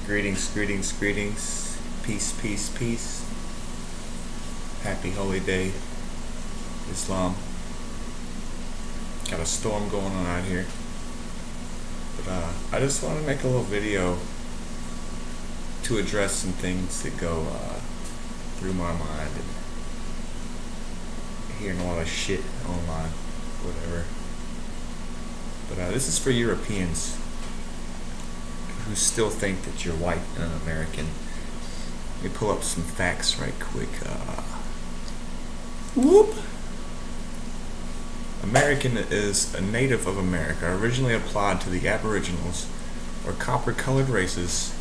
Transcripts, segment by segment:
Greetings, greetings, greetings. Peace, peace, peace. Happy holy day, Islam. Got a storm going on out here. But I just want to make a little video to address some things that go through my mind and hearing a lot of shit online, whatever. But this is for Europeans who still think that you're white and an American. Let me pull up some facts right quick. Whoop! American is a native of America, originally applied to the Aboriginals or copper-colored races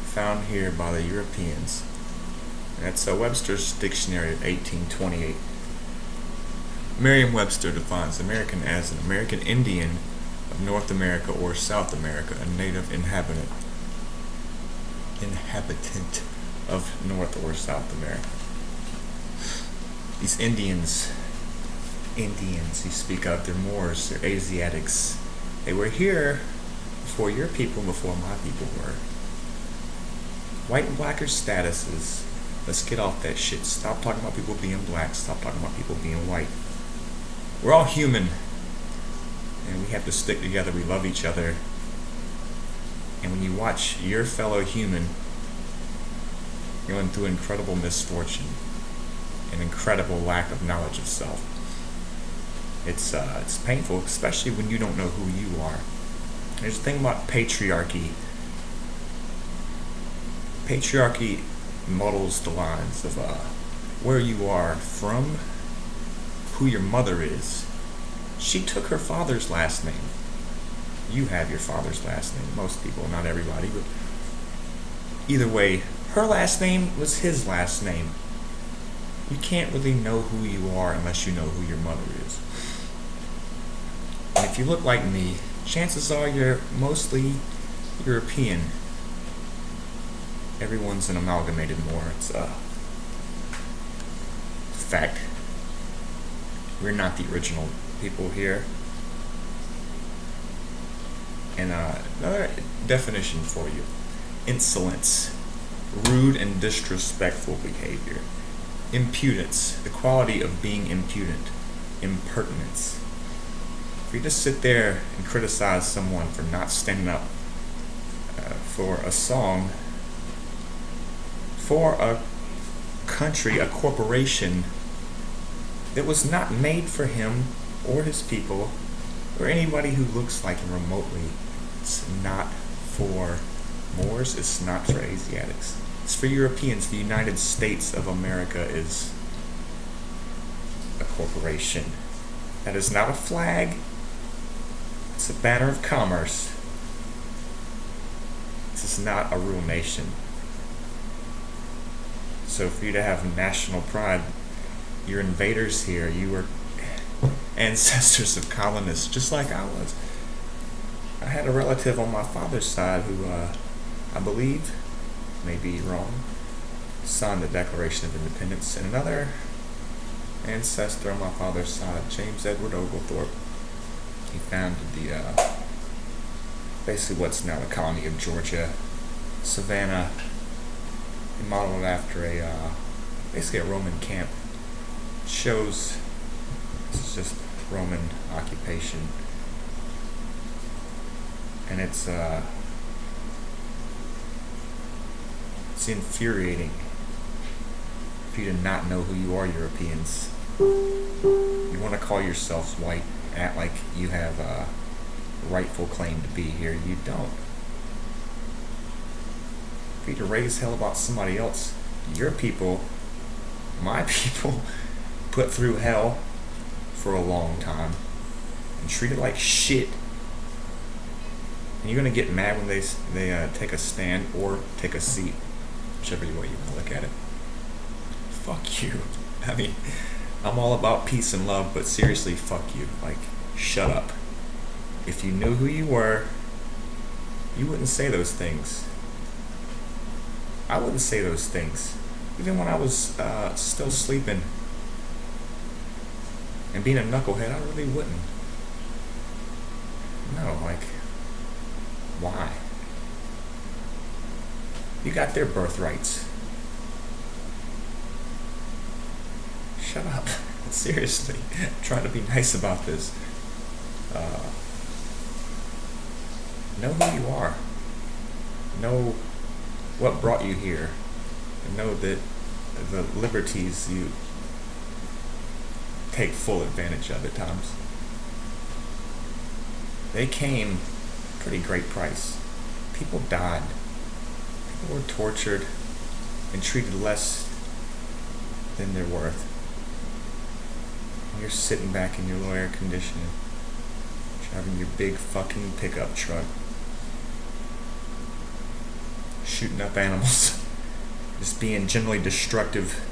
found here by the Europeans. That's Webster's Dictionary of 1828. Merriam-Webster defines American as an American Indian of North America or South America, a native inhabitant of North or South America. These Indians you speak of, they're Moors, they're Asiatics. They were here before your people, before my people were. White and black are statuses. Let's get off that shit. Stop talking about people being black. Stop talking about people being white. We're all human. And we have to stick together. We love each other. And when you watch your fellow human going through incredible misfortune, an incredible lack of knowledge of self, it's painful, especially when you don't know who you are. There's a thing about patriarchy. Patriarchy muddles the lines of where you are from, who your mother is. She took her father's last name. You have your father's last name. Most people, not everybody, but either way, her last name was his last name. You can't really know who you are unless you know who your mother is. And if you look like me, chances are you're mostly European. Everyone's an amalgamated Moor. It's a fact. We're not the original people here. And another definition for you: insolence, rude and disrespectful behavior. Impudence, the quality of being impudent. Impertinence. For you to sit there and criticize someone for not standing up for a song, for a country, a corporation that was not made for him or his people or anybody who looks like him remotely. It's not for Moors, it's not for Asiatics. It's for Europeans. The United States of America is a corporation. That is not a flag. It's a banner of commerce. This is not a real nation. So for you to have national pride, you're invaders here. You were ancestors of colonists, just like I was. I had a relative on my father's side who, I believe, may be wrong, signed the Declaration of Independence, and another ancestor on my father's side, James Edward Oglethorpe, he founded basically what's now the colony of Georgia, Savannah. He modeled it after basically a Roman camp. It shows this is just Roman occupation, and it's infuriating for you to not know who you are, Europeans. You want to call yourselves white, act like you have a rightful claim to be here. You don't. For you to raise hell about somebody else, your people, my people, put through hell for a long time and treated like shit. And you're going to get mad when they take a stand or take a seat, whichever way you want to look at it. Fuck you. I mean, I'm all about peace and love, but seriously, fuck you. Like, shut up. If you knew who you were, you wouldn't say those things. I wouldn't say those things. Even when I was still sleeping and being a knucklehead, I really wouldn't. No, like, why? You got their birthrights. Shut up. Seriously. I'm trying to be nice about this. Know who you are. Know what brought you here. And know that the liberties you take full advantage of at times. They came pretty great price. People died. People were tortured and treated less than they're worth. And you're sitting back in your low air conditioning, driving your big fucking pickup truck, shooting up animals, just being generally destructive.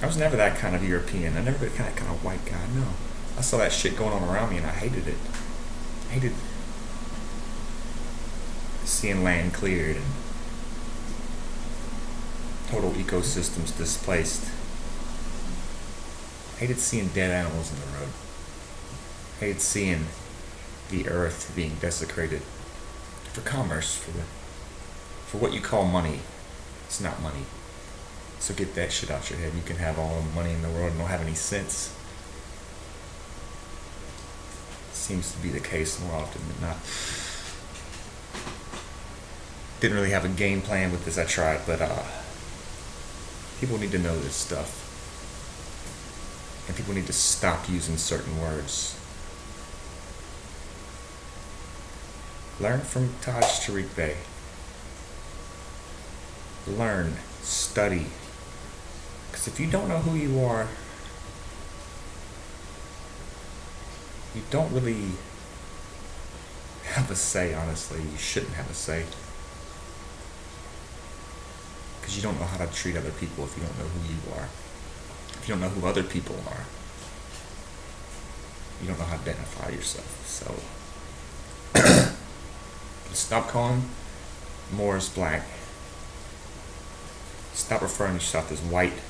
I was never that kind of European. I never been that kind of white guy, no. I saw that shit going on around me and I hated it. I hated seeing land cleared and total ecosystems displaced. I hated seeing dead animals in the road. I hated seeing the earth being desecrated for commerce, for what you call money. It's not money. So get that shit out your head. You can have all the money in the world and don't have any sense. Seems to be the case more often than not. Didn't really have a game plan with this. I tried, but people need to know this stuff. And people need to stop using certain words. Learn from Taj Tariq Bey. Learn, study. Because if you don't know who you are, you don't really have a say, honestly. You shouldn't have a say. Because you don't know how to treat other people if you don't know who you are. If you don't know who other people are, you don't know how to identify yourself. So, stop calling Moors black. Stop referring to yourself as white.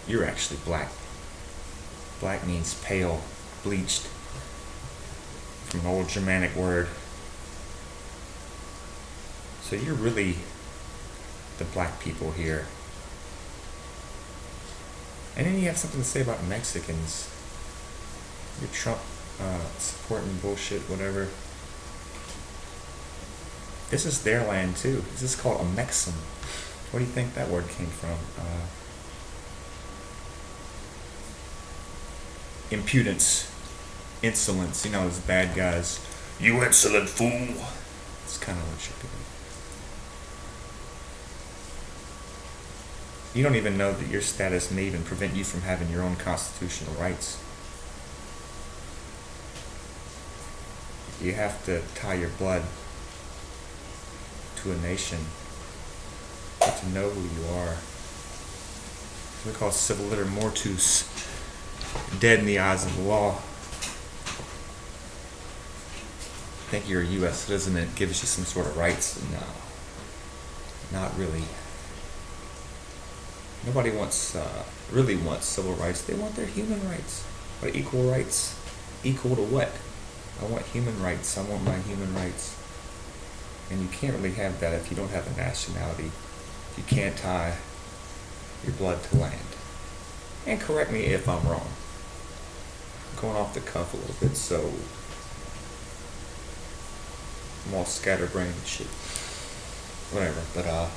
You're actually black. Black means pale, bleached, from an old Germanic word. So you're really the black people here. And then you have something to say about Mexicans. You're Trump supporting bullshit, whatever. This is their land too. This is called Amexem. Where do you think that word came from? Impudence, insolence, you know, those bad guys. You insolent fool. It's kind of what you're doing. You don't even know that your status may even prevent you from having your own constitutional rights. You have to tie your blood to a nation, but to know who you are. We call civil liter mortus, dead in the eyes of the law. Think you're a U.S. citizen and it gives you some sort of rights? No, not really. Nobody really wants civil rights. They want their human rights. What equal rights? Equal to what? I want human rights. I want my human rights. And you can't really have that if you don't have a nationality. If you can't tie your blood to land. And correct me if I'm wrong. I'm going off the cuff a little bit, so I'm all scatterbrained and shit. Whatever, but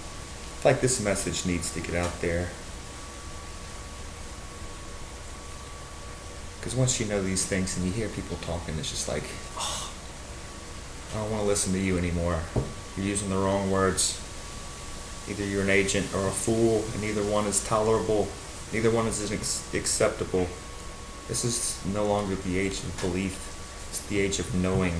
like this message needs to get out there. Because once you know these things and you hear people talking, it's just like, oh, I don't want to listen to you anymore. You're using the wrong words. Either you're an agent or a fool, and neither one is tolerable. Neither one is acceptable. This is no longer the age of belief. It's the age of knowing.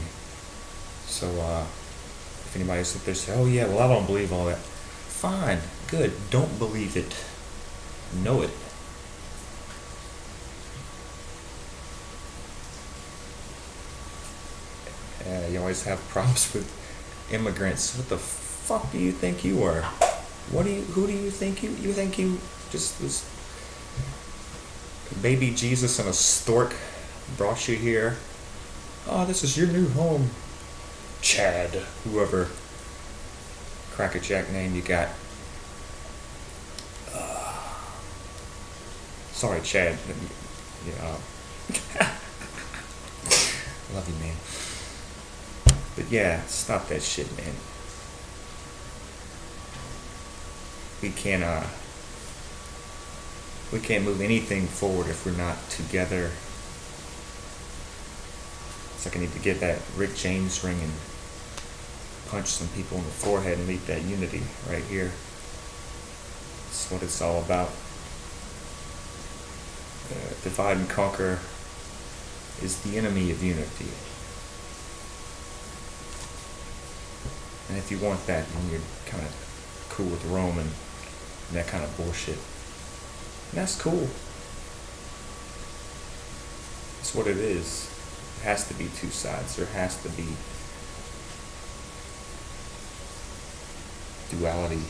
So, if anybody sits there and says, oh yeah, well I don't believe all that. Fine, good. Don't believe it. Know it. You always have problems with immigrants. What the fuck do you think you are? Who do you think you think you just this baby Jesus and a stork brought you here? Oh, this is your new home, Chad, whoever. crackerjack name. You got, sorry, Chad. Yeah, love you, man. But yeah, stop that shit, man. We can't, we can't move anything forward if we're not together. It's like I need to get that Rick James ring and punch some people in the forehead and leave that unity right here. That's what it's all about. Divide and conquer is the enemy of unity. And if you want that, then you're kind of cool with Rome and that kind of bullshit. And that's cool. It's what it is. It has to be two sides. There has to be duality.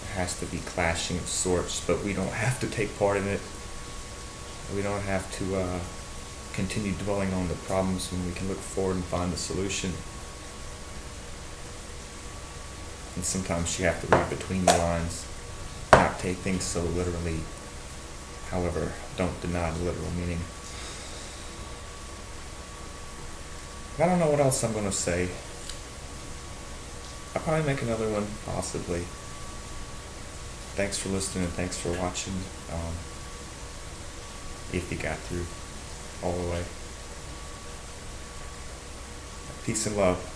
There has to be clashing of sorts, but we don't have to take part in it. We don't have to continue dwelling on the problems when we can look forward and find the solution. And sometimes you have to read between the lines, not take things so literally. However, don't deny the literal meaning. I don't know what else I'm going to say. I'll probably make another one, possibly. Thanks for listening and thanks for watching. If you got through all the way. Peace and love.